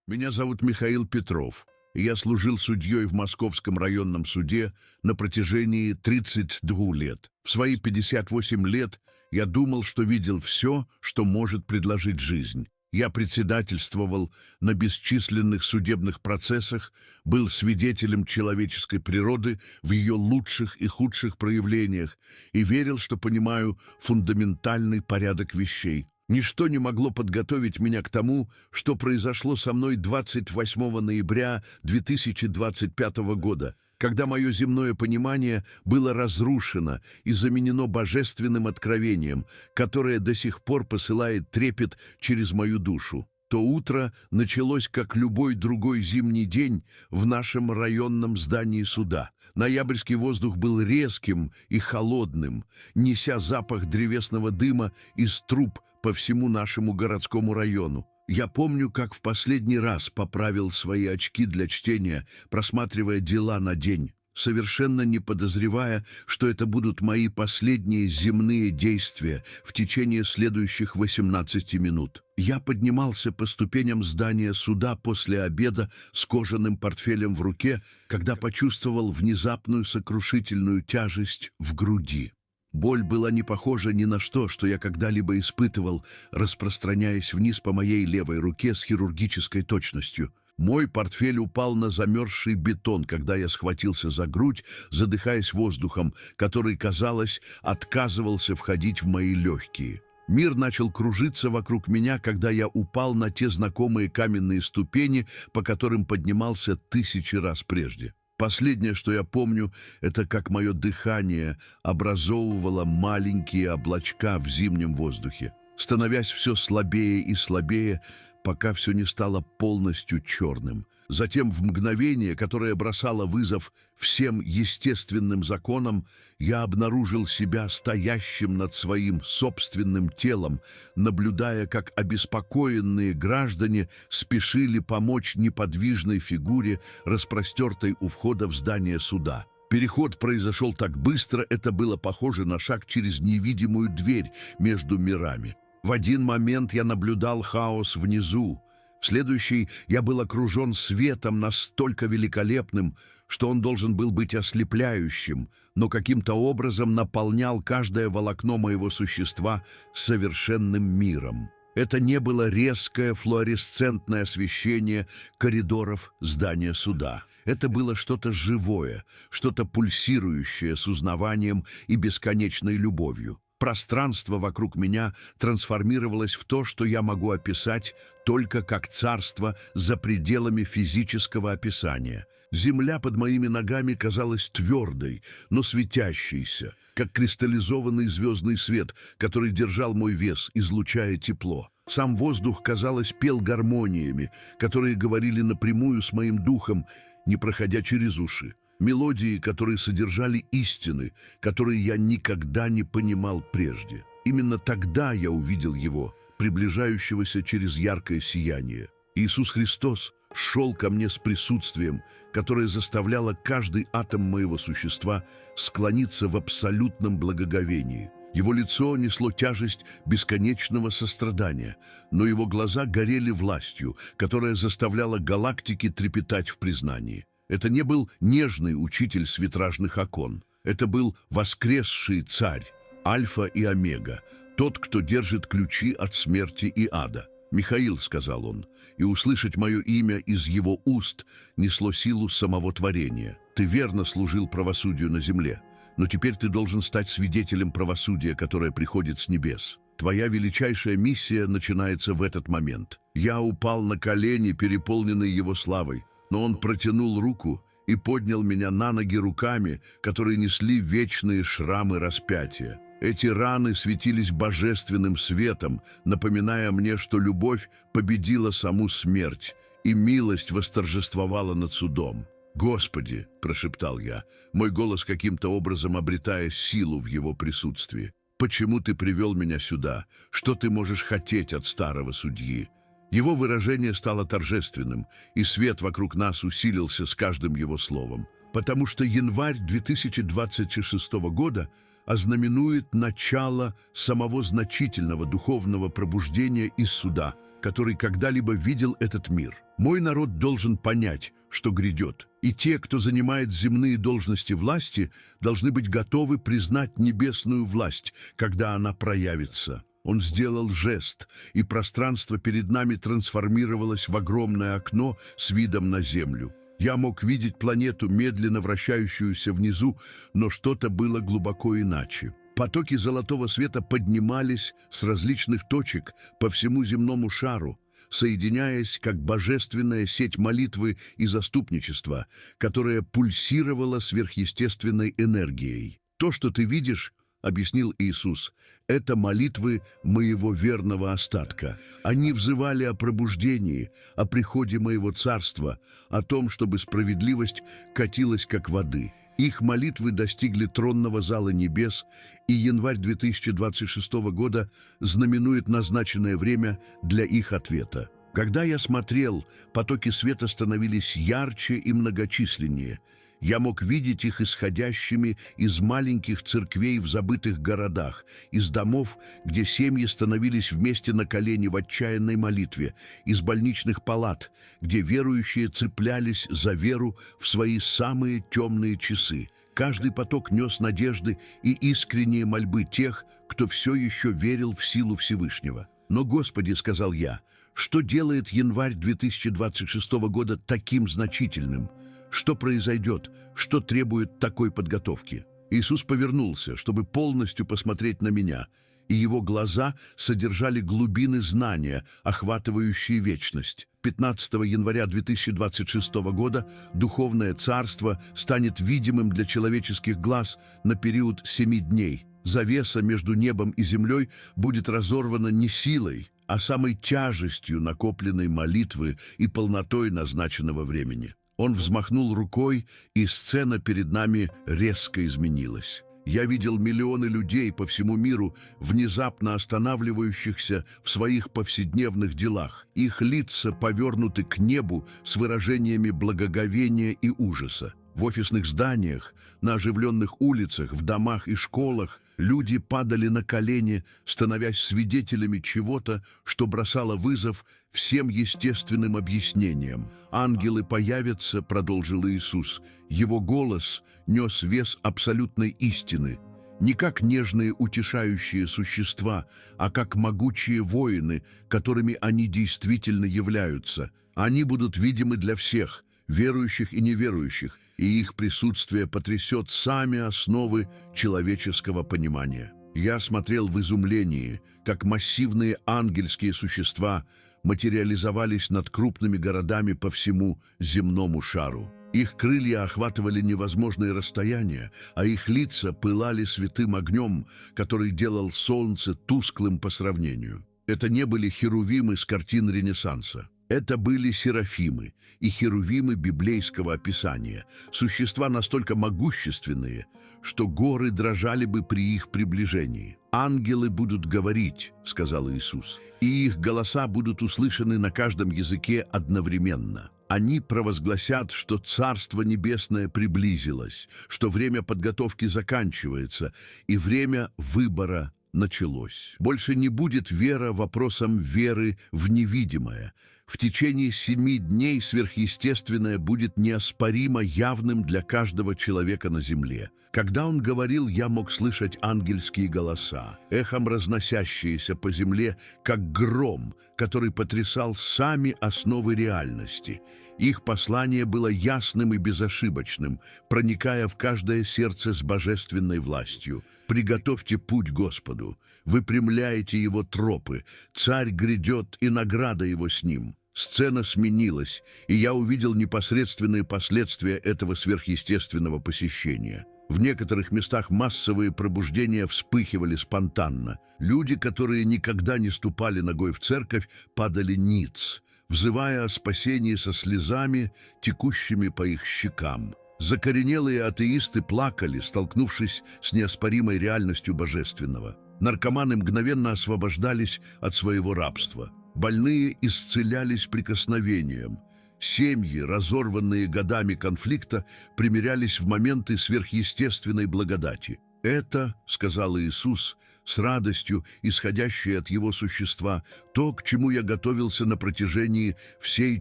Меня зовут Михаил Петров, и я служил судьей в Московском районном суде на протяжении 32 лет. В свои 58 лет я думал, что видел все, что может предложить жизнь. Я председательствовал на бесчисленных судебных процессах, был свидетелем человеческой природы в ее лучших и худших проявлениях и верил, что понимаю фундаментальный порядок вещей. Ничто не могло подготовить меня к тому, что произошло со мной 28 ноября 2025 года, когда мое земное понимание было разрушено и заменено божественным откровением, которое до сих пор посылает трепет через мою душу. То утро началось, как любой другой зимний день в нашем районном здании суда. Ноябрьский воздух был резким и холодным, неся запах древесного дыма из труб по всему нашему городскому району. Я помню, как в последний раз поправил свои очки для чтения, просматривая дела на день, совершенно не подозревая, что это будут мои последние земные действия в течение следующих 18 минут. Я поднимался по ступеням здания суда после обеда с кожаным портфелем в руке, когда почувствовал внезапную сокрушительную тяжесть в груди. Боль была не похожа ни на что я когда-либо испытывал, распространяясь вниз по моей левой руке с хирургической точностью. Мой портфель упал на замерзший бетон, когда я схватился за грудь, задыхаясь воздухом, который, казалось, отказывался входить в мои легкие. Мир начал кружиться вокруг меня, когда я упал на те знакомые каменные ступени, по которым поднимался 1000 раз прежде. Последнее, что я помню, это как мое дыхание образовывало маленькие облачка в зимнем воздухе, становясь все слабее и слабее, пока все не стало полностью черным. Затем, в мгновение, которое бросало вызов всем естественным законам, я обнаружил себя стоящим над своим собственным телом, наблюдая, как обеспокоенные граждане спешили помочь неподвижной фигуре, распростертой у входа в здание суда. Переход произошел так быстро, это было похоже на шаг через невидимую дверь между мирами. В один момент я наблюдал хаос внизу. В следующий я был окружен светом настолько великолепным, что он должен был быть ослепляющим, но каким-то образом наполнял каждое волокно моего существа совершенным миром. Это не было резкое флуоресцентное освещение коридоров здания суда. Это было что-то живое, что-то пульсирующее с узнаванием и бесконечной любовью. Пространство вокруг меня трансформировалось в то, что я могу описать только как царство за пределами физического описания. Земля под моими ногами казалась твердой, но светящейся, как кристаллизованный звездный свет, который держал мой вес, излучая тепло. Сам воздух, казалось, пел гармониями, которые говорили напрямую с моим духом, не проходя через уши. Мелодии, которые содержали истины, которые я никогда не понимал прежде. Именно тогда я увидел его, приближающегося через яркое сияние. Иисус Христос шел ко мне с присутствием, которое заставляло каждый атом моего существа склониться в абсолютном благоговении. Его лицо несло тяжесть бесконечного сострадания, но его глаза горели властью, которая заставляла галактики трепетать в признании. Это не был нежный учитель с витражных окон. Это был воскресший царь, альфа и омега, тот, кто держит ключи от смерти и ада. «Михаил», — сказал он, и услышать мое имя из его уст несло силу самого творения. «Ты верно служил правосудию на земле, но теперь ты должен стать свидетелем правосудия, которое приходит с небес. Твоя величайшая миссия начинается в этот момент». Я упал на колени, переполненный его славой. Но он протянул руку и поднял меня на ноги руками, которые несли вечные шрамы распятия. Эти раны светились божественным светом, напоминая мне, что любовь победила саму смерть, и милость восторжествовала над судом. «Господи!» – прошептал я, мой голос каким-то образом обретая силу в его присутствии. «Почему ты привел меня сюда? Что ты можешь хотеть от старого судьи?» Его выражение стало торжественным, и свет вокруг нас усилился с каждым его словом. Потому что январь 2026 года ознаменует начало самого значительного духовного пробуждения из суда, который когда-либо видел этот мир. Мой народ должен понять, что грядет, и те, кто занимает земные должности власти, должны быть готовы признать небесную власть, когда она проявится. Он сделал жест, и пространство перед нами трансформировалось в огромное окно с видом на Землю. Я мог видеть планету, медленно вращающуюся внизу, но что-то было глубоко иначе. Потоки золотого света поднимались с различных точек по всему земному шару, соединяясь как божественная сеть молитвы и заступничества, которая пульсировала сверхъестественной энергией. «То, что ты видишь, — объяснил Иисус, — это молитвы моего верного остатка. Они взывали о пробуждении, о приходе моего царства, о том, чтобы справедливость катилась как воды. Их молитвы достигли тронного зала небес, и январь 2026 года знаменует назначенное время для их ответа. Когда я смотрел, потоки света становились ярче и многочисленнее. Я мог видеть их исходящими из маленьких церквей в забытых городах, из домов, где семьи становились вместе на колени в отчаянной молитве, из больничных палат, где верующие цеплялись за веру в свои самые темные часы. Каждый поток нес надежды и искренние мольбы тех, кто все еще верил в силу Всевышнего. «Но, Господи, — сказал я, — что делает январь 2026 года таким значительным? Что произойдет? Что требует такой подготовки?» Иисус повернулся, чтобы полностью посмотреть на меня, и его глаза содержали глубины знания, охватывающие вечность. 15 января 2026 года Духовное Царство станет видимым для человеческих глаз на период 7 дней. Завеса между небом и землей будет разорвана не силой, а самой тяжестью накопленной молитвы и полнотой назначенного времени. Он взмахнул рукой, и сцена перед нами резко изменилась. Я видел миллионы людей по всему миру, внезапно останавливающихся в своих повседневных делах. Их лица повернуты к небу с выражениями благоговения и ужаса. В офисных зданиях, на оживленных улицах, в домах и школах люди падали на колени, становясь свидетелями чего-то, что бросало вызов всем естественным объяснениям. «Ангелы появятся, — продолжил Иисус, — его голос нес вес абсолютной истины, не как нежные утешающие существа, а как могучие воины, которыми они действительно являются. Они будут видимы для всех, верующих и неверующих, и их присутствие потрясет сами основы человеческого понимания». Я смотрел в изумлении, как массивные ангельские существа материализовались над крупными городами по всему земному шару. Их крылья охватывали невозможные расстояния, а их лица пылали святым огнем, который делал солнце тусклым по сравнению. Это не были херувимы с картин Ренессанса. Это были серафимы и херувимы библейского описания, существа настолько могущественные, что горы дрожали бы при их приближении. «Ангелы будут говорить, — сказал Иисус, — и их голоса будут услышаны на каждом языке одновременно. Они провозгласят, что Царство Небесное приблизилось, что время подготовки заканчивается, и время выбора началось. Больше не будет вера вопросом веры в невидимое. В течение 7 дней сверхъестественное будет неоспоримо явным для каждого человека на земле. Когда он говорил, я мог слышать ангельские голоса, эхом разносящиеся по земле, как гром, который потрясал сами основы реальности. Их послание было ясным и безошибочным, проникая в каждое сердце с божественной властью. «Приготовьте путь Господу, выпрямляйте его тропы, царь грядет, и награда его с ним». Сцена сменилась, и я увидел непосредственные последствия этого сверхъестественного посещения. В некоторых местах массовые пробуждения вспыхивали спонтанно. Люди, которые никогда не ступали ногой в церковь, падали ниц, взывая о спасении со слезами, текущими по их щекам. Закоренелые атеисты плакали, столкнувшись с неоспоримой реальностью божественного. Наркоманы мгновенно освобождались от своего рабства. Больные исцелялись прикосновением. Семьи, разорванные годами конфликта, примирялись в моменты сверхъестественной благодати. Это, — сказал Иисус, с радостью, исходящей от его существа, то, к чему я готовился на протяжении всей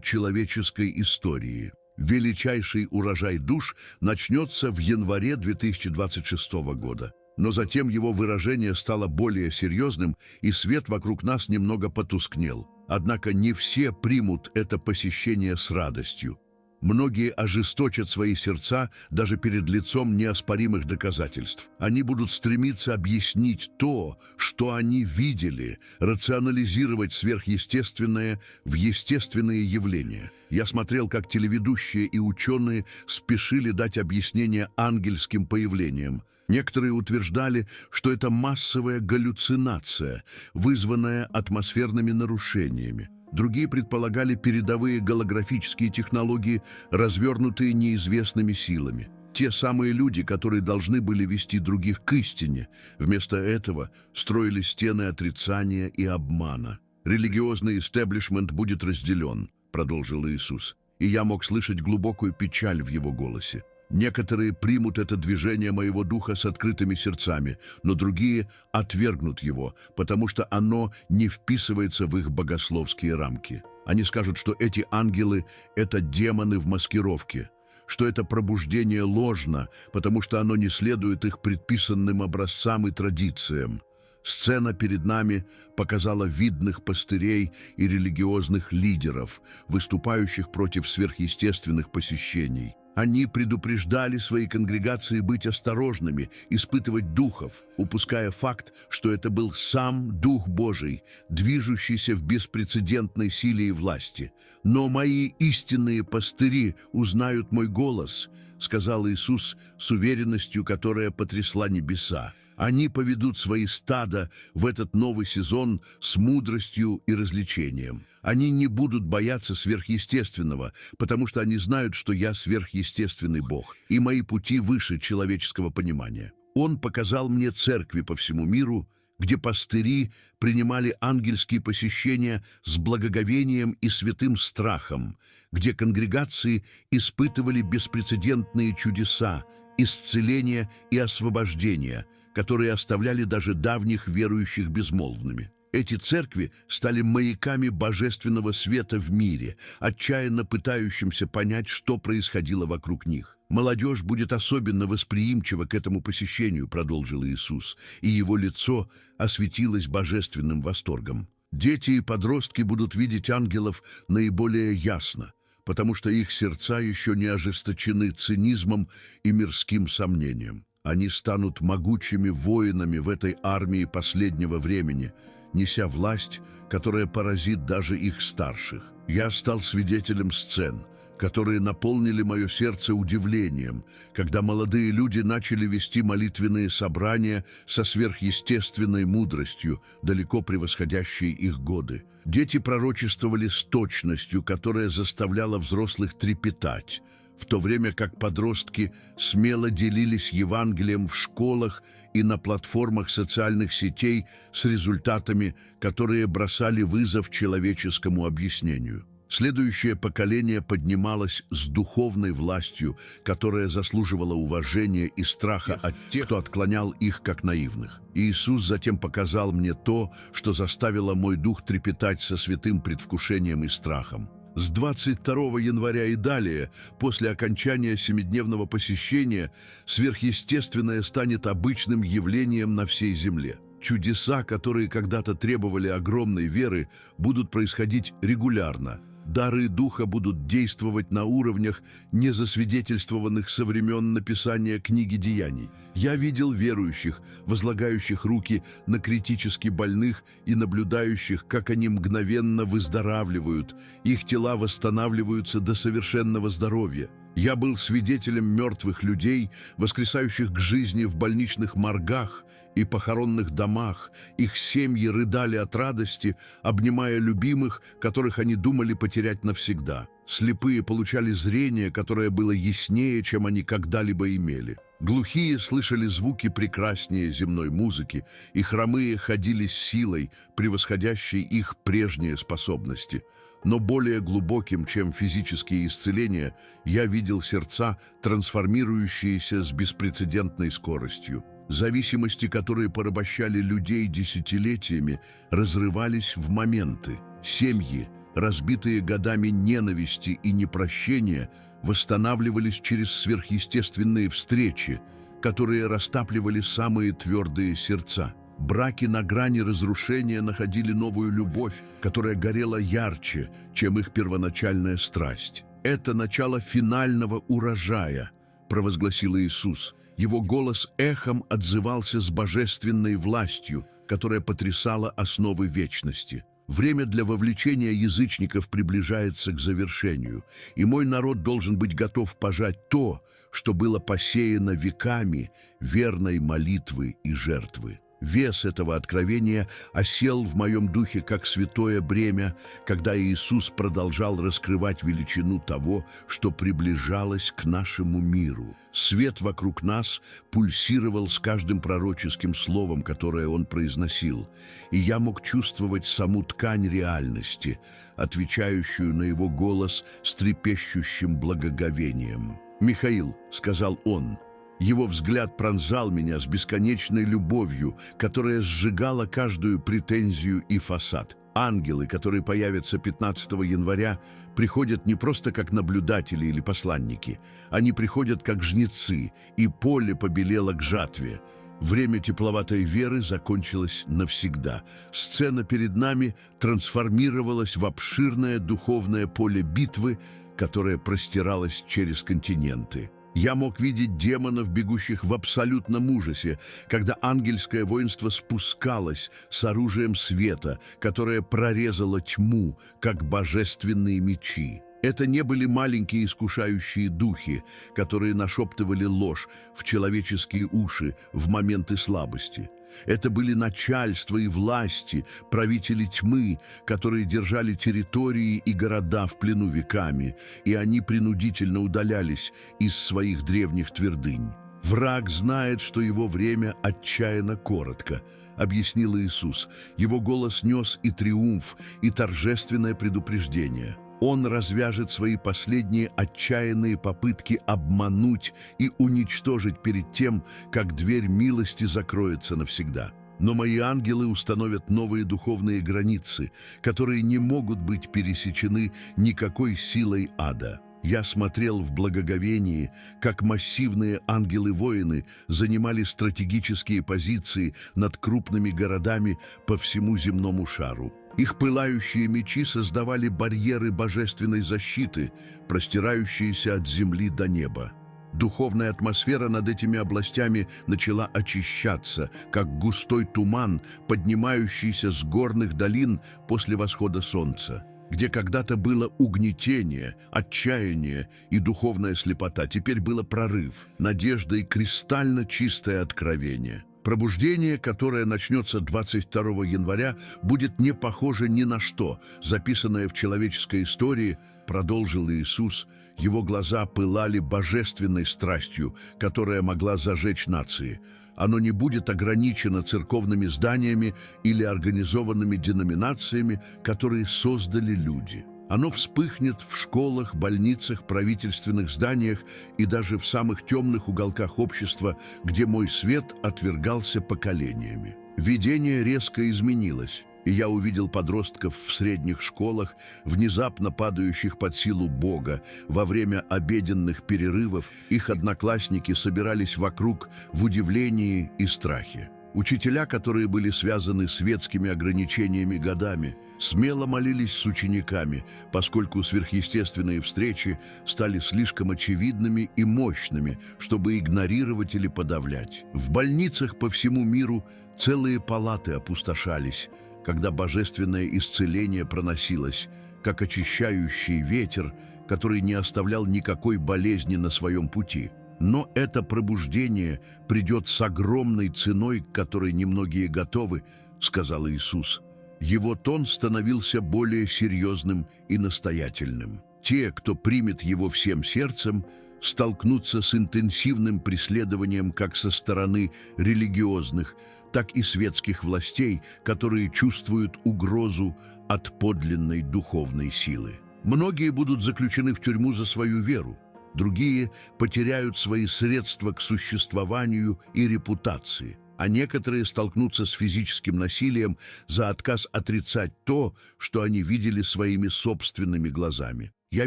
человеческой истории. Величайший урожай душ начнется в январе 2026 года. Но затем его выражение стало более серьезным, и свет вокруг нас немного потускнел. Однако не все примут это посещение с радостью. Многие ожесточат свои сердца даже перед лицом неоспоримых доказательств. Они будут стремиться объяснить то, что они видели, рационализировать сверхъестественное в естественные явления. Я смотрел, как телеведущие и ученые спешили дать объяснение ангельским появлениям. Некоторые утверждали, что это массовая галлюцинация, вызванная атмосферными нарушениями. Другие предполагали передовые голографические технологии, развернутые неизвестными силами. Те самые люди, которые должны были вести других к истине, вместо этого строили стены отрицания и обмана. «Религиозный истеблишмент будет разделен», — продолжил Иисус, и я мог слышать глубокую печаль в его голосе. Некоторые примут это движение моего духа с открытыми сердцами, но другие отвергнут его, потому что оно не вписывается в их богословские рамки. Они скажут, что эти ангелы — это демоны в маскировке, что это пробуждение ложно, потому что оно не следует их предписанным образцам и традициям. Сцена перед нами показала видных пастырей и религиозных лидеров, выступающих против сверхъестественных посещений. Они предупреждали свои конгрегации быть осторожными, испытывать духов, упуская факт, что это был сам Дух Божий, движущийся в беспрецедентной силе и власти. «Но мои истинные пастыри узнают мой голос», — сказал Иисус с уверенностью, которая потрясла небеса. «Они поведут свои стада в этот новый сезон с мудростью и развлечением. Они не будут бояться сверхъестественного, потому что они знают, что я сверхъестественный Бог, и мои пути выше человеческого понимания». Он показал мне церкви по всему миру, где пастыри принимали ангельские посещения с благоговением и святым страхом, где конгрегации испытывали беспрецедентные чудеса, исцеления и освобождения, которые оставляли даже давних верующих безмолвными. Эти церкви стали маяками божественного света в мире, отчаянно пытающимся понять, что происходило вокруг них. «Молодежь будет особенно восприимчива к этому посещению», — продолжил Иисус, и его лицо осветилось божественным восторгом. «Дети и подростки будут видеть ангелов наиболее ясно, потому что их сердца еще не ожесточены цинизмом и мирским сомнением. Они станут могучими воинами в этой армии последнего времени, неся власть, которая поразит даже их старших. Я стал свидетелем сцен, которые наполнили мое сердце удивлением, когда молодые люди начали вести молитвенные собрания со сверхъестественной мудростью, далеко превосходящей их годы. Дети пророчествовали с точностью, которая заставляла взрослых трепетать, в то время как подростки смело делились Евангелием в школах и на платформах социальных сетей с результатами, которые бросали вызов человеческому объяснению. Следующее поколение поднималось с духовной властью, которая заслуживала уважения и страха от тех, кто отклонял их как наивных. Иисус затем показал мне то, что заставило мой дух трепетать со святым предвкушением и страхом. С 22 января и далее, после окончания семидневного посещения, сверхъестественное станет обычным явлением на всей земле. Чудеса, которые когда-то требовали огромной веры, будут происходить регулярно. Дары Духа будут действовать на уровнях, не засвидетельствованных со времен написания книги Деяний. Я видел верующих, возлагающих руки на критически больных и наблюдающих, как они мгновенно выздоравливают, их тела восстанавливаются до совершенного здоровья. Я был свидетелем мертвых людей, воскресающих к жизни в больничных моргах и похоронных домах. Их семьи рыдали от радости, обнимая любимых, которых они думали потерять навсегда. Слепые получали зрение, которое было яснее, чем они когда-либо имели. Глухие слышали звуки прекраснее земной музыки, и хромые ходили с силой, превосходящей их прежние способности. Но более глубоким, чем физические исцеления, я видел сердца, трансформирующиеся с беспрецедентной скоростью. Зависимости, которые порабощали людей десятилетиями, разрывались в моменты. Семьи, разбитые годами ненависти и непрощения, восстанавливались через сверхъестественные встречи, которые растапливали самые твердые сердца. Браки на грани разрушения находили новую любовь, которая горела ярче, чем их первоначальная страсть. «Это начало финального урожая», — провозгласил Иисус. Его голос эхом отзывался с божественной властью, которая потрясала основы вечности. Время для вовлечения язычников приближается к завершению, и мой народ должен быть готов пожать то, что было посеяно веками верной молитвы и жертвы. Вес этого откровения осел в моем духе как святое бремя, когда Иисус продолжал раскрывать величину того, что приближалось к нашему миру. Свет вокруг нас пульсировал с каждым пророческим словом, которое Он произносил, и я мог чувствовать саму ткань реальности, отвечающую на Его голос с трепещущим благоговением. «Михаил», — сказал Он, — его взгляд пронзал меня с бесконечной любовью, которая сжигала каждую претензию и фасад. Ангелы, которые появятся 15 января, приходят не просто как наблюдатели или посланники. Они приходят как жнецы, и поле побелело к жатве. Время тепловатой веры закончилось навсегда. Сцена перед нами трансформировалась в обширное духовное поле битвы, которое простиралось через континенты. Я мог видеть демонов, бегущих в абсолютном ужасе, когда ангельское воинство спускалось с оружием света, которое прорезало тьму, как божественные мечи. Это не были маленькие искушающие духи, которые нашептывали ложь в человеческие уши в моменты слабости. Это были начальства и власти, правители тьмы, которые держали территории и города в плену веками, и они принудительно удалялись из своих древних твердынь. «Враг знает, что его время отчаянно коротко», — объяснил Иисус. Его голос нес и триумф, и торжественное предупреждение. Он развяжет свои последние отчаянные попытки обмануть и уничтожить перед тем, как дверь милости закроется навсегда. Но мои ангелы установят новые духовные границы, которые не могут быть пересечены никакой силой ада. Я смотрел в благоговении, как массивные ангелы-воины занимали стратегические позиции над крупными городами по всему земному шару. Их пылающие мечи создавали барьеры божественной защиты, простирающиеся от земли до неба. Духовная атмосфера над этими областями начала очищаться, как густой туман, поднимающийся с горных долин после восхода солнца. Где когда-то было угнетение, отчаяние и духовная слепота, теперь было прорыв, надежда и кристально чистое откровение. Пробуждение, которое начнется 22 января, будет не похоже ни на что, записанное в человеческой истории, продолжил Иисус. Его глаза пылали божественной страстью, которая могла зажечь нации. Оно не будет ограничено церковными зданиями или организованными деноминациями, которые создали люди. Оно вспыхнет в школах, больницах, правительственных зданиях и даже в самых темных уголках общества, где мой свет отвергался поколениями. Видение резко изменилось, и я увидел подростков в средних школах, внезапно падающих под силу Бога. Во время обеденных перерывов их одноклассники собирались вокруг в удивлении и страхе. Учителя, которые были связаны светскими ограничениями годами, смело молились с учениками, поскольку сверхъестественные встречи стали слишком очевидными и мощными, чтобы игнорировать или подавлять. В больницах по всему миру целые палаты опустошались, когда божественное исцеление проносилось, как очищающий ветер, который не оставлял никакой болезни на своем пути. Но это пробуждение придет с огромной ценой, к которой немногие готовы, сказал Иисус. Его тон становился более серьезным и настоятельным. Те, кто примет его всем сердцем, столкнутся с интенсивным преследованием как со стороны религиозных, так и светских властей, которые чувствуют угрозу от подлинной духовной силы. Многие будут заключены в тюрьму за свою веру. Другие потеряют свои средства к существованию и репутации, а некоторые столкнутся с физическим насилием за отказ отрицать то, что они видели своими собственными глазами. Я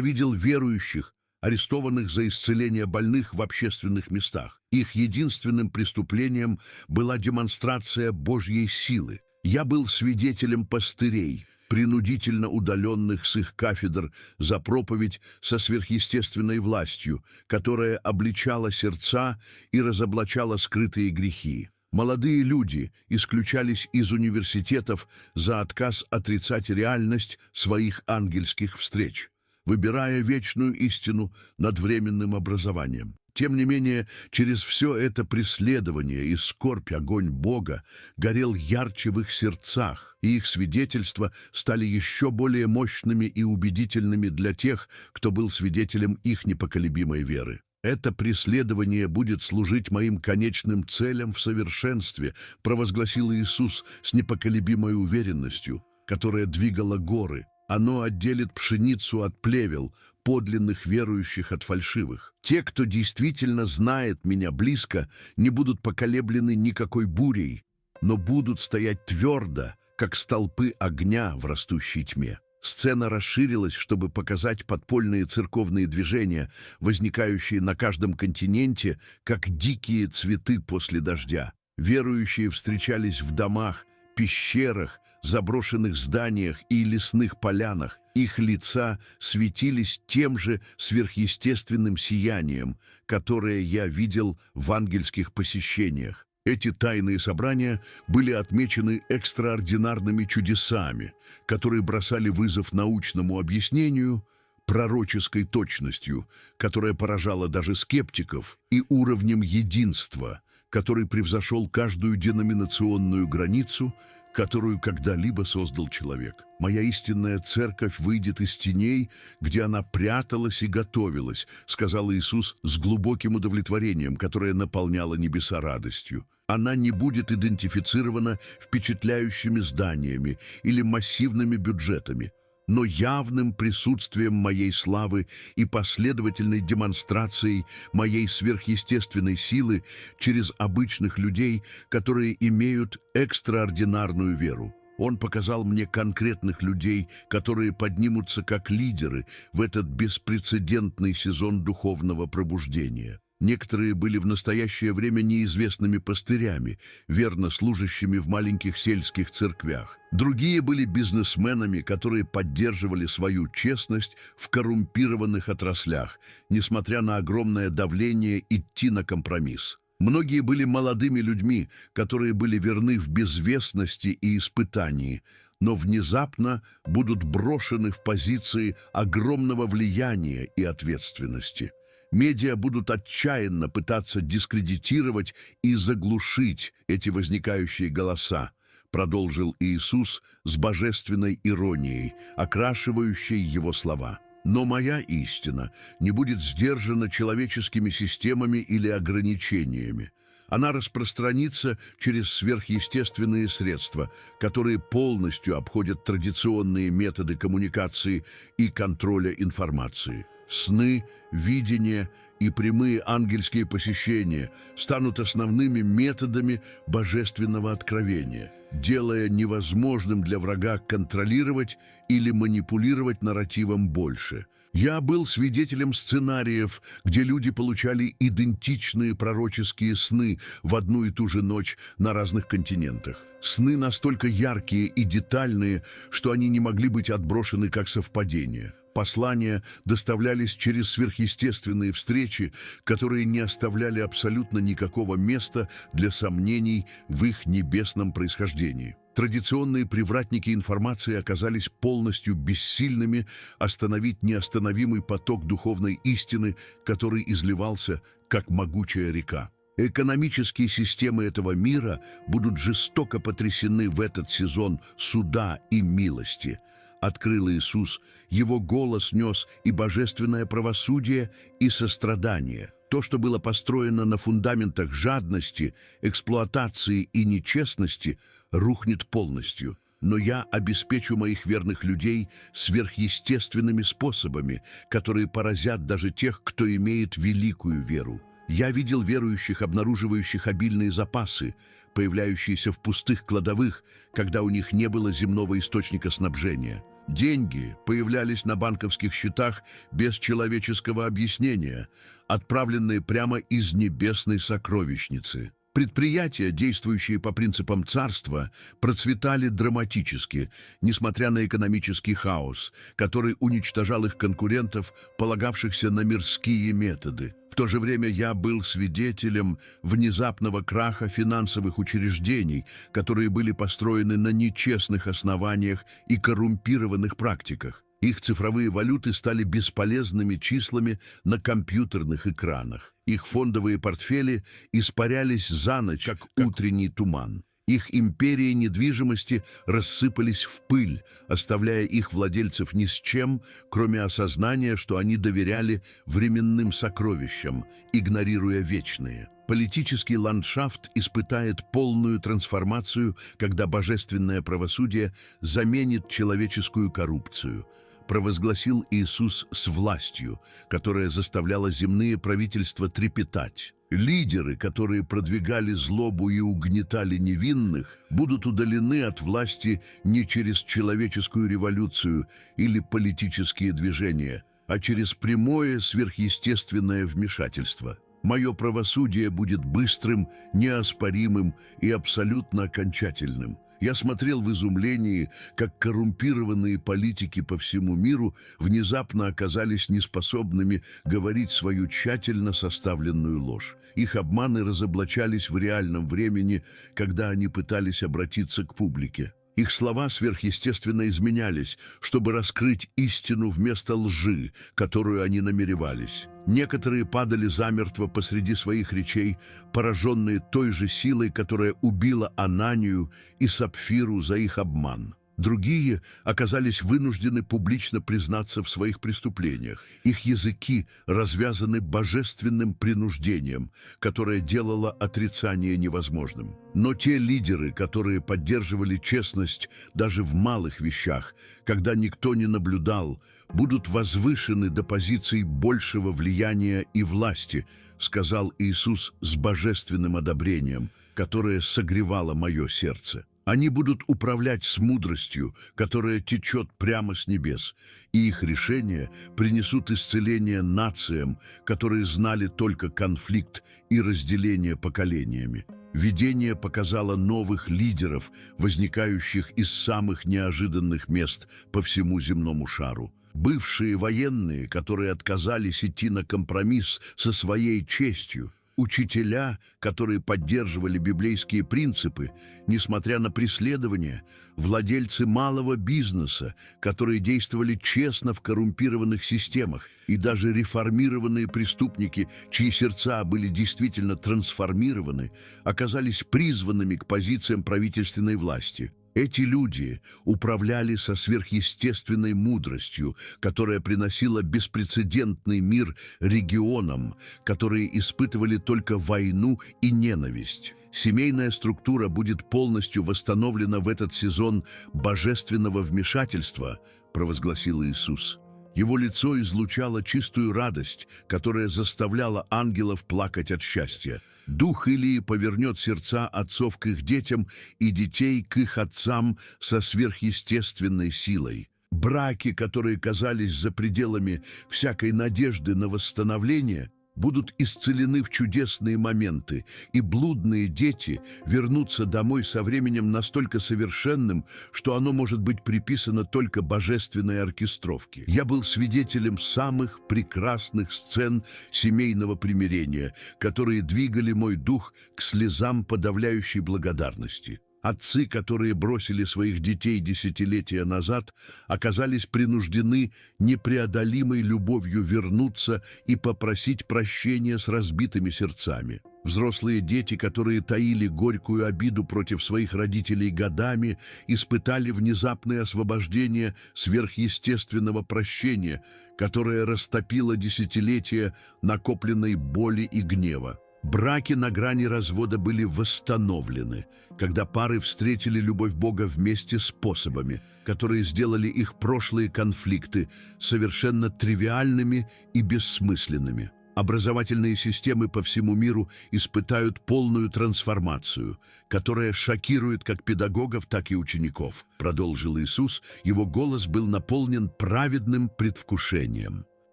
видел верующих, арестованных за исцеление больных в общественных местах. Их единственным преступлением была демонстрация Божьей силы. Я был свидетелем пастырей, принудительно удаленных с их кафедр за проповедь со сверхъестественной властью, которая обличала сердца и разоблачала скрытые грехи. Молодые люди исключались из университетов за отказ отрицать реальность своих ангельских встреч, выбирая вечную истину над временным образованием. Тем не менее, через все это преследование и скорбь огонь Бога горел ярче в их сердцах, и их свидетельства стали еще более мощными и убедительными для тех, кто был свидетелем их непоколебимой веры. «Это преследование будет служить моим конечным целям в совершенстве», провозгласил Иисус с непоколебимой уверенностью, которая двигала горы. «Оно отделит пшеницу от плевел, подлинных верующих от фальшивых. Те, кто действительно знает меня близко, не будут поколеблены никакой бурей, но будут стоять твердо, как столпы огня в растущей тьме». Сцена расширилась, чтобы показать подпольные церковные движения, возникающие на каждом континенте, как дикие цветы после дождя. Верующие встречались в домах, пещерах, заброшенных зданиях и лесных полянах. Их лица светились тем же сверхъестественным сиянием, которое я видел в ангельских посещениях. Эти тайные собрания были отмечены экстраординарными чудесами, которые бросали вызов научному объяснению, пророческой точностью, которая поражала даже скептиков, и уровнем единства, который превзошел каждую деноминационную границу, которую когда-либо создал человек. «Моя истинная церковь выйдет из теней, где она пряталась и готовилась», сказал Иисус с глубоким удовлетворением, которое наполняло небеса радостью. «Она не будет идентифицирована впечатляющими зданиями или массивными бюджетами, но явным присутствием моей славы и последовательной демонстрацией моей сверхъестественной силы через обычных людей, которые имеют экстраординарную веру. Он показал мне конкретных людей, которые поднимутся как лидеры в этот беспрецедентный сезон духовного пробуждения. Некоторые были в настоящее время неизвестными пастырями, верно служащими в маленьких сельских церквях. Другие были бизнесменами, которые поддерживали свою честность в коррумпированных отраслях, несмотря на огромное давление идти на компромисс. Многие были молодыми людьми, которые были верны в безвестности и испытании, но внезапно будут брошены в позиции огромного влияния и ответственности. Медиа будут отчаянно пытаться дискредитировать и заглушить эти возникающие голоса, продолжил Иисус с божественной иронией, окрашивающей его слова. «Но моя истина не будет сдержана человеческими системами или ограничениями. Она распространится через сверхъестественные средства, которые полностью обходят традиционные методы коммуникации и контроля информации. Сны, видения и прямые ангельские посещения станут основными методами божественного откровения, делая невозможным для врага контролировать или манипулировать нарративом больше. Я был свидетелем сценариев, где люди получали идентичные пророческие сны в одну и ту же ночь на разных континентах. Сны настолько яркие и детальные, что они не могли быть отброшены как совпадение. Послания доставлялись через сверхъестественные встречи, которые не оставляли абсолютно никакого места для сомнений в их небесном происхождении. Традиционные привратники информации оказались полностью бессильными остановить неостановимый поток духовной истины, который изливался, как могучая река. Экономические системы этого мира будут жестоко потрясены в этот сезон суда и милости. Открыл Иисус, Его голос нес и божественное правосудие, и сострадание. То, что было построено на фундаментах жадности, эксплуатации и нечестности, рухнет полностью. но я обеспечу моих верных людей сверхъестественными способами, которые поразят даже тех, кто имеет великую веру. Я видел верующих, обнаруживающих обильные запасы, появляющиеся в пустых кладовых, когда у них не было земного источника снабжения. Деньги появлялись на банковских счетах без человеческого объяснения, отправленные прямо из небесной сокровищницы. Предприятия, действующие по принципам царства, процветали драматически, несмотря на экономический хаос, который уничтожал их конкурентов, полагавшихся на мирские методы. В то же время я был свидетелем внезапного краха финансовых учреждений, которые были построены на нечестных основаниях и коррумпированных практиках. Их цифровые валюты стали бесполезными числами на компьютерных экранах. Их фондовые портфели испарялись за ночь, как утренний туман. Их империи недвижимости рассыпались в пыль, оставляя их владельцев ни с чем, кроме осознания, что они доверяли временным сокровищам, игнорируя вечные. Политический ландшафт испытает полную трансформацию, когда божественное правосудие заменит человеческую коррупцию, провозгласил Иисус с властью, которая заставляла земные правительства трепетать. Лидеры, которые продвигали злобу и угнетали невинных, будут удалены от власти не через человеческую революцию или политические движения, а через прямое сверхъестественное вмешательство. Мое правосудие будет быстрым, неоспоримым и абсолютно окончательным. Я смотрел в изумлении, как коррумпированные политики по всему миру внезапно оказались неспособными говорить свою тщательно составленную ложь. Их обманы разоблачались в реальном времени, когда они пытались обратиться к публике. Их слова сверхъестественно изменялись, чтобы раскрыть истину вместо лжи, которую они намеревались. Некоторые падали замертво посреди своих речей, пораженные той же силой, которая убила Ананию и Сапфиру за их обман. Другие оказались вынуждены публично признаться в своих преступлениях. Их языки развязаны божественным принуждением, которое делало отрицание невозможным. Но те лидеры, которые поддерживали честность даже в малых вещах, когда никто не наблюдал, будут возвышены до позиций большего влияния и власти, сказал Иисус с божественным одобрением, которое согревало мое сердце. Они будут управлять с мудростью, которая течет прямо с небес, и их решения принесут исцеление нациям, которые знали только конфликт и разделение поколениями. Видение показало новых лидеров, возникающих из самых неожиданных мест по всему земному шару. Бывшие военные, которые отказались идти на компромисс со своей честью, учителя, которые поддерживали библейские принципы, несмотря на преследования, владельцы малого бизнеса, которые действовали честно в коррумпированных системах, и даже реформированные преступники, чьи сердца были действительно трансформированы, оказались призванными к позициям правительственной власти. Эти люди управляли со сверхъестественной мудростью, которая приносила беспрецедентный мир регионам, которые испытывали только войну и ненависть. Семейная структура будет полностью восстановлена в этот сезон божественного вмешательства, провозгласил Иисус. Его лицо излучало чистую радость, которая заставляла ангелов плакать от счастья. Дух Илии повернет сердца отцов к их детям и детей к их отцам со сверхъестественной силой. Браки, которые казались за пределами всякой надежды на восстановление, будут исцелены в чудесные моменты, и блудные дети вернутся домой со временем настолько совершенным, что оно может быть приписано только божественной оркестровке. Я был свидетелем самых прекрасных сцен семейного примирения, которые двигали мой дух к слезам подавляющей благодарности. Отцы, которые бросили своих детей десятилетия назад, оказались принуждены непреодолимой любовью вернуться и попросить прощения с разбитыми сердцами. Взрослые дети, которые таили горькую обиду против своих родителей годами, испытали внезапное освобождение сверхъестественного прощения, которое растопило десятилетия накопленной боли и гнева. Браки на грани развода были восстановлены, когда пары встретили любовь Бога вместе с способами, которые сделали их прошлые конфликты совершенно тривиальными и бессмысленными. Образовательные системы по всему миру испытают полную трансформацию, которая шокирует как педагогов, так и учеников. Продолжил Иисус, его голос был наполнен праведным предвкушением.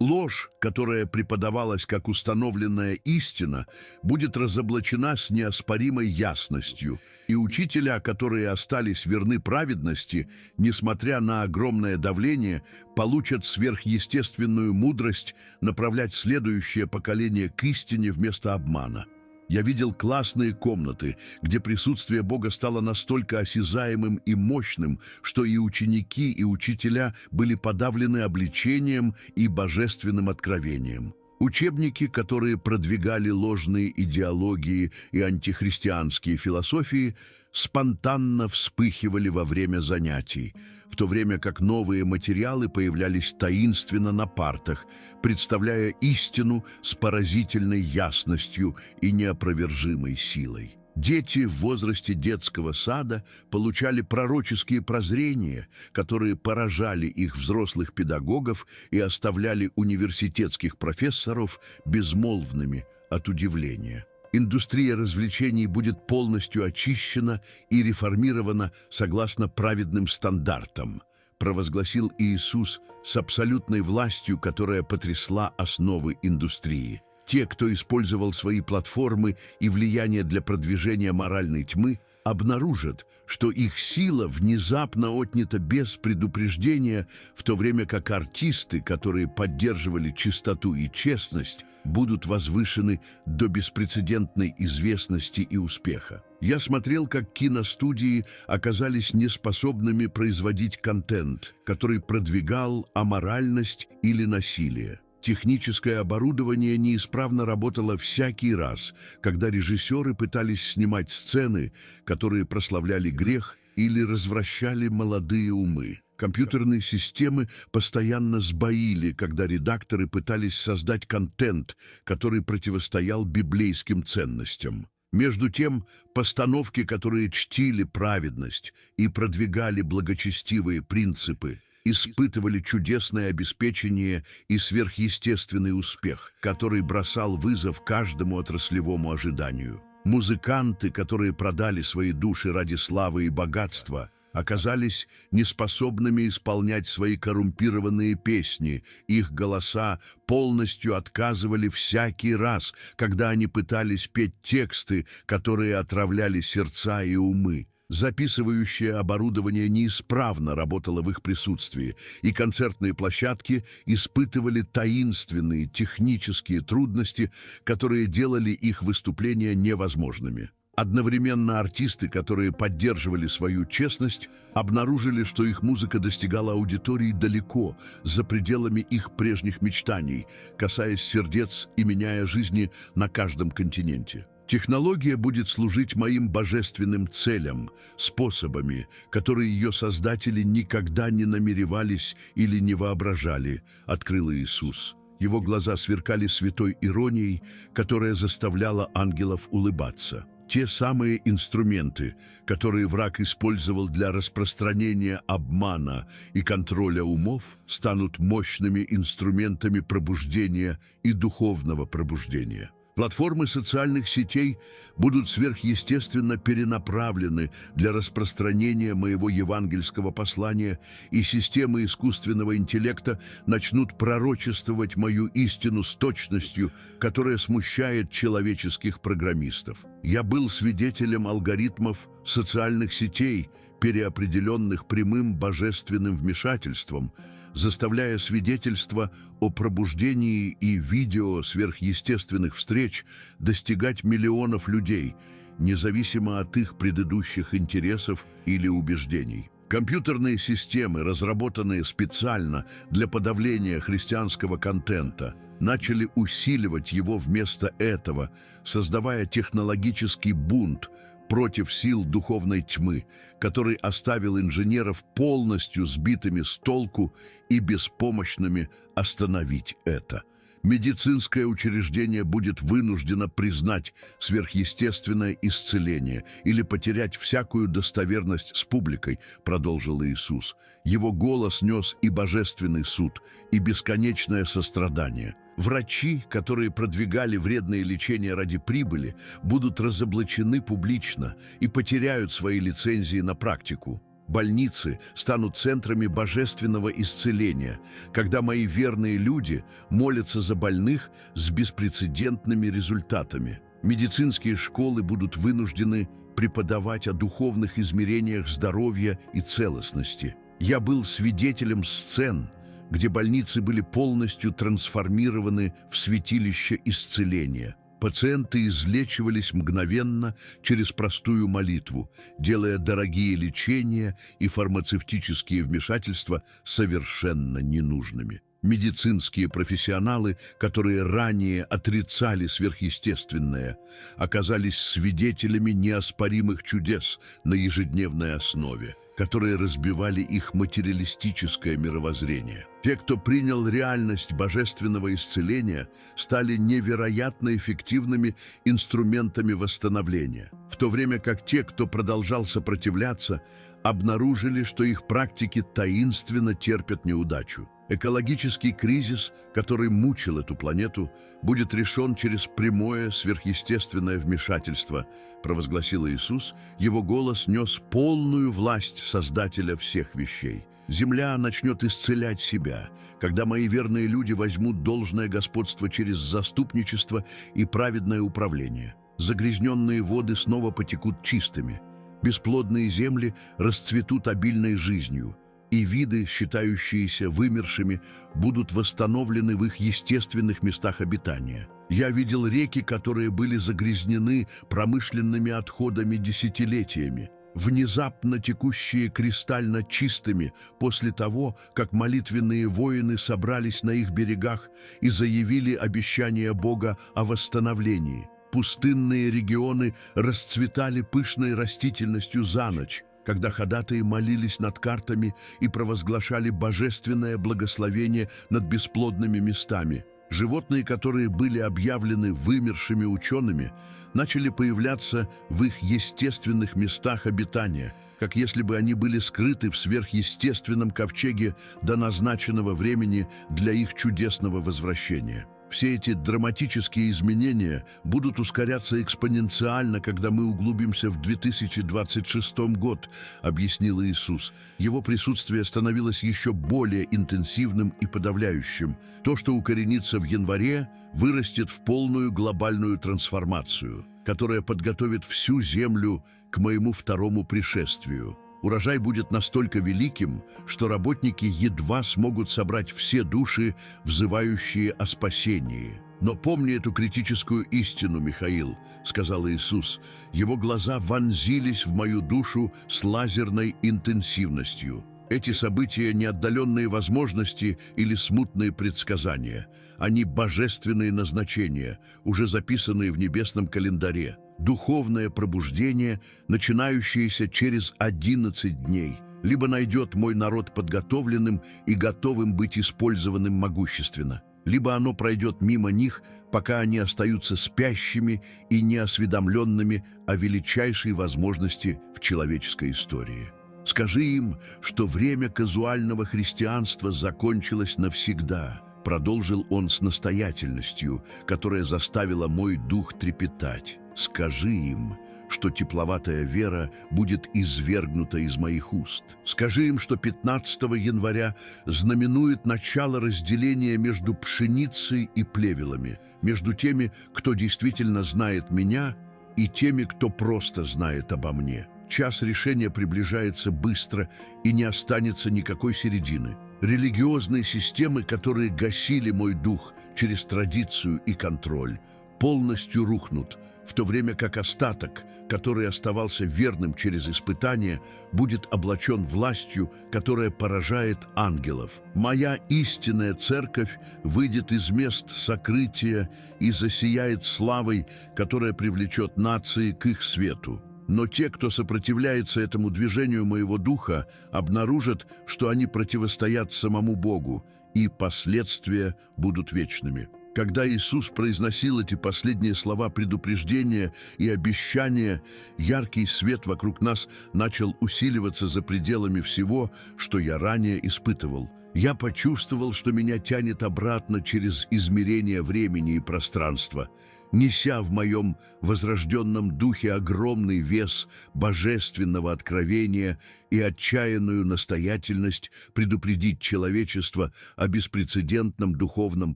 Ложь, которая преподавалась как установленная истина, будет разоблачена с неоспоримой ясностью, и учителя, которые остались верны праведности, несмотря на огромное давление, получат сверхъестественную мудрость направлять следующее поколение к истине вместо обмана. Я видел классные комнаты, где присутствие Бога стало настолько осязаемым и мощным, что и ученики, и учителя были подавлены обличением и божественным откровением. Учебники, которые продвигали ложные идеологии и антихристианские философии, спонтанно вспыхивали во время занятий, в то время как новые материалы появлялись таинственно на партах, представляя истину с поразительной ясностью и неопровержимой силой. Дети в возрасте детского сада получали пророческие прозрения, которые поражали их взрослых педагогов и оставляли университетских профессоров безмолвными от удивления. Индустрия развлечений будет полностью очищена и реформирована согласно праведным стандартам, провозгласил Иисус с абсолютной властью, которая потрясла основы индустрии. Те, кто использовал свои платформы и влияние для продвижения моральной тьмы, обнаружат, что их сила внезапно отнята без предупреждения, в то время как артисты, которые поддерживали чистоту и честность, будут возвышены до беспрецедентной известности и успеха. Я смотрел, как киностудии оказались неспособными производить контент, который продвигал аморальность или насилие. Техническое оборудование неисправно работало всякий раз, когда режиссеры пытались снимать сцены, которые прославляли грех или развращали молодые умы. Компьютерные системы постоянно сбоили, когда редакторы пытались создать контент, который противостоял библейским ценностям. Между тем, постановки, которые чтили праведность и продвигали благочестивые принципы, испытывали чудесное обеспечение и сверхъестественный успех, который бросал вызов каждому отраслевому ожиданию. Музыканты, которые продали свои души ради славы и богатства, оказались неспособными исполнять свои коррумпированные песни. Их голоса полностью отказывали всякий раз, когда они пытались петь тексты, которые отравляли сердца и умы. Записывающее оборудование неисправно работало в их присутствии, и концертные площадки испытывали таинственные технические трудности, которые делали их выступления невозможными. Одновременно артисты, которые поддерживали свою честность, обнаружили, что их музыка достигала аудитории далеко, за пределами их прежних мечтаний, касаясь сердец и меняя жизни на каждом континенте. Технология будет служить моим божественным целям, способами, которые ее создатели никогда не намеревались или не воображали, открыл Иисус. Его глаза сверкали святой иронией, которая заставляла ангелов улыбаться. Те самые инструменты, которые враг использовал для распространения обмана и контроля умов, станут мощными инструментами пробуждения и духовного пробуждения. Платформы социальных сетей будут сверхъестественно перенаправлены для распространения моего евангельского послания, и системы искусственного интеллекта начнут пророчествовать мою истину с точностью, которая смущает человеческих программистов. Я был свидетелем алгоритмов социальных сетей, переопределенных прямым божественным вмешательством, заставляя свидетельства о пробуждении и видео сверхъестественных встреч достигать миллионов людей, независимо от их предыдущих интересов или убеждений. Компьютерные системы, разработанные специально для подавления христианского контента, начали усиливать его вместо этого, создавая технологический бунт против сил духовной тьмы, который оставил инженеров полностью сбитыми с толку и беспомощными остановить это. Медицинское учреждение будет вынуждено признать сверхъестественное исцеление или потерять всякую достоверность с публикой, продолжил Иисус. Его голос нес и божественный суд, и бесконечное сострадание. Врачи, которые продвигали вредное лечение ради прибыли, будут разоблачены публично и потеряют свои лицензии на практику. Больницы станут центрами божественного исцеления, когда мои верные люди молятся за больных с беспрецедентными результатами. Медицинские школы будут вынуждены преподавать о духовных измерениях здоровья и целостности. Я был свидетелем сцен, где больницы были полностью трансформированы в святилище исцеления. Пациенты излечивались мгновенно через простую молитву, делая дорогие лечения и фармацевтические вмешательства совершенно ненужными. Медицинские профессионалы, которые ранее отрицали сверхъестественное, оказались свидетелями неоспоримых чудес на ежедневной основе, которые разбивали их материалистическое мировоззрение. Те, кто принял реальность божественного исцеления, стали невероятно эффективными инструментами восстановления, в то время как те, кто продолжал сопротивляться, обнаружили, что их практики таинственно терпят неудачу. Экологический кризис, который мучил эту планету, будет решен через прямое сверхъестественное вмешательство, провозгласил Иисус. Его голос нес полную власть Создателя всех вещей. Земля начнет исцелять себя, когда мои верные люди возьмут должное господство через заступничество и праведное управление. Загрязненные воды снова потекут чистыми. Бесплодные земли расцветут обильной жизнью, и виды, считающиеся вымершими, будут восстановлены в их естественных местах обитания. Я видел реки, которые были загрязнены промышленными отходами десятилетиями, внезапно текущие кристально чистыми после того, как молитвенные воины собрались на их берегах и заявили обещание Бога о восстановлении. Пустынные регионы расцветали пышной растительностью за ночь, когда ходатаи молились над картами и провозглашали божественное благословение над бесплодными местами. Животные, которые были объявлены вымершими учеными, начали появляться в их естественных местах обитания, как если бы они были скрыты в сверхъестественном ковчеге до назначенного времени для их чудесного возвращения. Все эти драматические изменения будут ускоряться экспоненциально, когда мы углубимся в 2026 год, объяснил Иисус. Его присутствие становилось еще более интенсивным и подавляющим. То, что укоренится в январе, вырастет в полную глобальную трансформацию, которая подготовит всю Землю к моему второму пришествию. Урожай будет настолько великим, что работники едва смогут собрать все души, взывающие о спасении. «Но помни эту критическую истину, Михаил», — сказал Иисус. Его глаза вонзились в мою душу с лазерной интенсивностью. Эти события — не отдаленные возможности или смутные предсказания. Они — божественные назначения, уже записанные в небесном календаре. Духовное пробуждение, начинающееся через 11 дней, либо найдет мой народ подготовленным и готовым быть использованным могущественно, либо оно пройдет мимо них, пока они остаются спящими и неосведомленными о величайшей возможности в человеческой истории. Скажи им, что время казуального христианства закончилось навсегда, продолжил он с настоятельностью, которая заставила мой дух трепетать. Скажи им, что тепловатая вера будет извергнута из моих уст. Скажи им, что 15 января знаменует начало разделения между пшеницей и плевелами, между теми, кто действительно знает меня, и теми, кто просто знает обо мне. Час решения приближается быстро, и не останется никакой середины. Религиозные системы, которые гасили мой дух через традицию и контроль, полностью рухнут, в то время как остаток, который оставался верным через испытания, будет облачен властью, которая поражает ангелов. Моя истинная церковь выйдет из мест сокрытия и засияет славой, которая привлечет нации к их свету. Но те, кто сопротивляется этому движению моего духа, обнаружат, что они противостоят самому Богу, и последствия будут вечными. Когда Иисус произносил эти последние слова предупреждения и обещания, яркий свет вокруг нас начал усиливаться за пределами всего, что я ранее испытывал. Я почувствовал, что меня тянет обратно через измерение времени и пространства, неся в моем возрожденном духе огромный вес божественного откровения и отчаянную настоятельность предупредить человечество о беспрецедентном духовном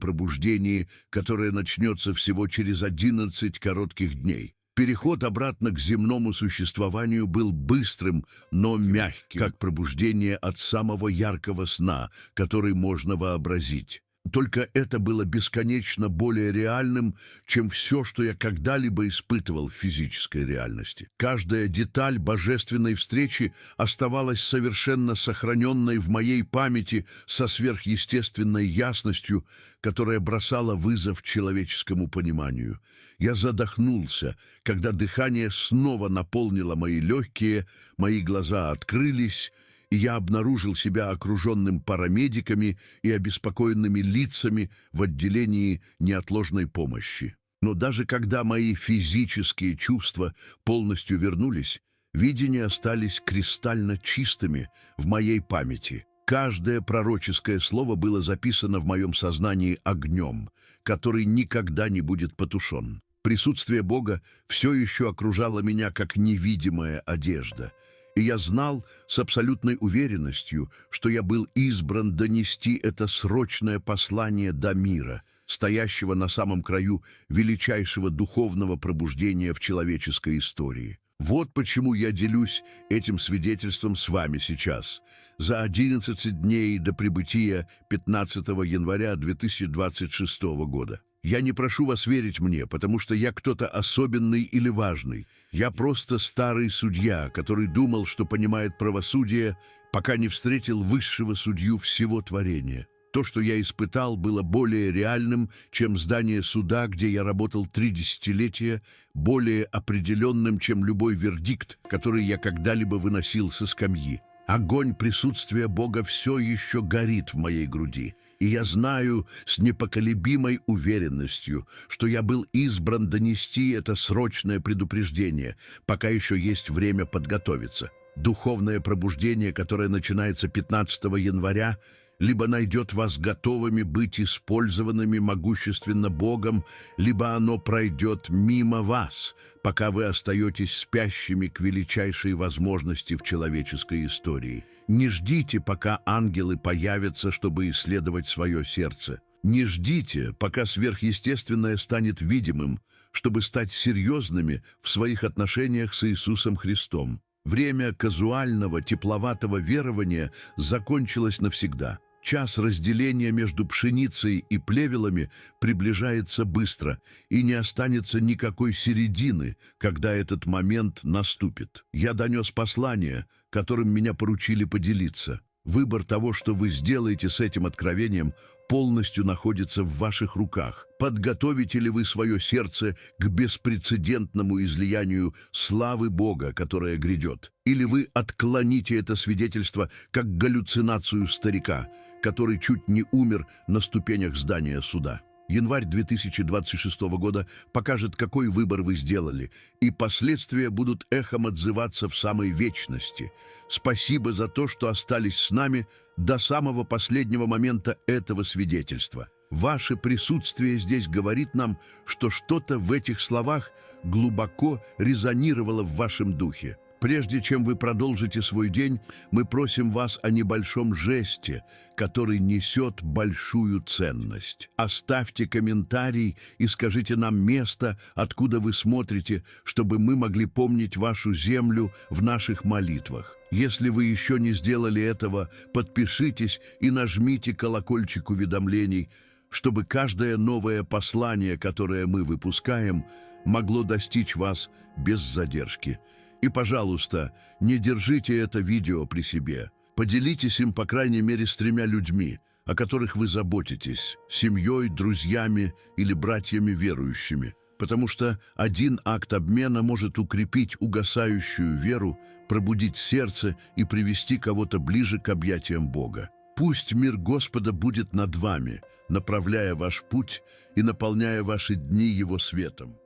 пробуждении, которое начнется всего через 11 коротких дней. Переход обратно к земному существованию был быстрым, но мягким, как пробуждение от самого яркого сна, который можно вообразить. Только это было бесконечно более реальным, чем все, что я когда-либо испытывал в физической реальности. Каждая деталь божественной встречи оставалась совершенно сохраненной в моей памяти со сверхъестественной ясностью, которая бросала вызов человеческому пониманию. Я задохнулся, когда дыхание снова наполнило мои легкие, мои глаза открылись, и я обнаружил себя окруженным парамедиками и обеспокоенными лицами в отделении неотложной помощи. Но даже когда мои физические чувства полностью вернулись, видения остались кристально чистыми в моей памяти. Каждое пророческое слово было записано в моем сознании огнем, который никогда не будет потушен. Присутствие Бога все еще окружало меня как невидимая одежда, и я знал с абсолютной уверенностью, что я был избран донести это срочное послание до мира, стоящего на самом краю величайшего духовного пробуждения в человеческой истории. Вот почему я делюсь этим свидетельством с вами сейчас, за 11 дней до прибытия 15 января 2026 года. Я не прошу вас верить мне, потому что я кто-то особенный или важный. Я просто старый судья, который думал, что понимает правосудие, пока не встретил высшего судью всего творения. То, что я испытал, было более реальным, чем здание суда, где я работал 3 десятилетия, более определенным, чем любой вердикт, который я когда-либо выносил со скамьи. Огонь присутствия Бога все еще горит в моей груди, и я знаю с непоколебимой уверенностью, что я был избран донести это срочное предупреждение, пока еще есть время подготовиться. Духовное пробуждение, которое начинается 15 января, либо найдет вас готовыми быть использованными могущественно Богом, либо оно пройдет мимо вас, пока вы остаетесь спящими к величайшей возможности в человеческой истории. Не ждите, пока ангелы появятся, чтобы исследовать свое сердце. Не ждите, пока сверхъестественное станет видимым, чтобы стать серьезными в своих отношениях с Иисусом Христом. Время казуального, тепловатого верования закончилось навсегда. Час разделения между пшеницей и плевелами приближается быстро, и не останется никакой середины, когда этот момент наступит. Я донес послание, которым меня поручили поделиться. Выбор того, что вы сделаете с этим откровением, полностью находится в ваших руках. Подготовите ли вы свое сердце к беспрецедентному излиянию славы Бога, которая грядет? Или вы отклоните это свидетельство как галлюцинацию старика, который чуть не умер на ступенях здания суда? Январь 2026 года покажет, какой выбор вы сделали, и последствия будут эхом отзываться в самой вечности. Спасибо за то, что остались с нами до самого последнего момента этого свидетельства. Ваше присутствие здесь говорит нам, что что-то в этих словах глубоко резонировало в вашем духе. Прежде чем вы продолжите свой день, мы просим вас о небольшом жесте, который несет большую ценность. Оставьте комментарий и скажите нам место, откуда вы смотрите, чтобы мы могли помнить вашу землю в наших молитвах. Если вы еще не сделали этого, подпишитесь и нажмите колокольчик уведомлений, чтобы каждое новое послание, которое мы выпускаем, могло достичь вас без задержки. И, пожалуйста, не держите это видео при себе. Поделитесь им, по крайней мере, с 3 людьми, о которых вы заботитесь, семьей, друзьями или братьями верующими, потому что один акт обмена может укрепить угасающую веру, пробудить сердце и привести кого-то ближе к объятиям Бога. Пусть мир Господа будет над вами, направляя ваш путь и наполняя ваши дни Его светом.